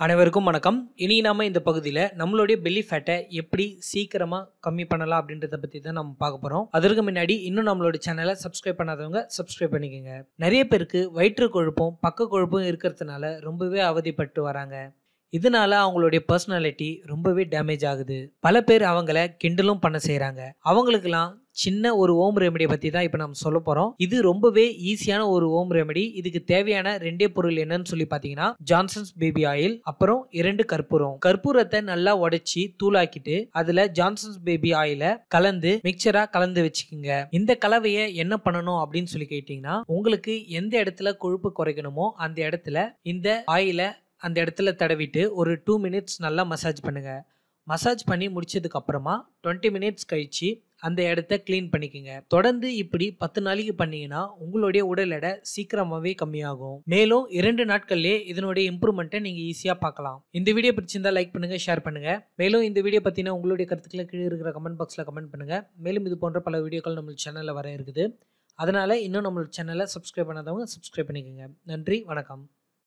அனைவருக்கும் வணக்கம். இனி நாம இந்த பகுதியில் நம்மளுடைய பெல்லி ஃபேட்டை எப்படி சீக்கிரமா கம்மி பண்ணலாம் அப்படின்றத பத்தி தான் நம்ம பார்க்க போறோம். அதற்கு முன்னாடி இன்னும் நம்மளோட சேனலை சப்ஸ்கிரைப் பண்ணாதவங்க சப்ஸ்கிரைப் பண்ணிக்கோங்க. நிறைய பேருக்கு வயிற்று கொழுப்பும் பக்க கொழுப்பும் இருக்கிறதுனால ரொம்பவே அவதிப்பட்டு வராங்க. இதனால அவங்களுடைய பர்சனாலிட்டி ரொம்பவே டேமேஜ் ஆகுது. பல பேர் அவங்கள கிண்டலும் பண்ண செய்யறாங்க. அவங்களுக்கெல்லாம் சின்ன ஒரு ஹோம் ரெமெடி பத்தி தான் இப்ப நம்ம சொல்ல போறோம். இது ரொம்பவே ஈஸியான ஒரு ஹோம் ரெமெடி. இதுக்கு தேவையான ரெண்டே பொருள் என்னன்னு சொல்லி பாத்தீங்கன்னா ஜான்சன்ஸ் பேபி ஆயில், அப்புறம் 2 கற்பூரம். கற்பூரத்தை நல்லா உடைச்சி தூளாக்கிட்டு அதுல ஜான்சன்ஸ் பேபி ஆயில கலந்து மிக்சரா கலந்து வச்சுக்கோங்க. இந்த கலவையை என்ன பண்ணணும் அப்படின்னு சொல்லி கேட்டீங்கன்னா, உங்களுக்கு எந்த இடத்துல கொழுப்பு குறைக்கணுமோ அந்த இடத்துல இந்த ஆயில அந்த இடத்துல தடவிட்டு ஒரு 2 மினிட்ஸ் நல்லா மசாஜ் பண்ணுங்க. மசாஜ் பண்ணி முடிச்சதுக்கு அப்புறமா 20 மினிட்ஸ் கழிச்சு அந்த இடத்த கிளீன் பண்ணிக்கோங்க. தொடர்ந்து இப்படி 10 நாளைக்கு பண்ணீங்கன்னா உங்களுடைய உடல் எடை சீக்கிரமாவே கம்மியாகும். மேலும் 2 நாட்கள்லயே இதனுடைய இம்ப்ரூவ்மெண்ட்டை நீங்க ஈஸியா பார்க்கலாம். இந்த வீடியோ பிடிச்சிருந்தா லைக் பண்ணுங்க, ஷேர் பண்ணுங்க. மேலும் இந்த வீடியோ பத்தின உங்களுடைய கருத்துக்களை கீழே இருக்கிற கமெண்ட் பாக்ஸ்ல கமெண்ட் பண்ணுங்க. மேலும் இது போன்ற பல வீடியோக்கள் நம்ம சேனல்ல வர இருக்குது. அதனால இன்னும் நம்மளோட சேனலை சப்ஸ்கிரைப் பண்ணாதவங்க சப்ஸ்கிரைப் பண்ணிக்கோங்க. நன்றி, வணக்கம்.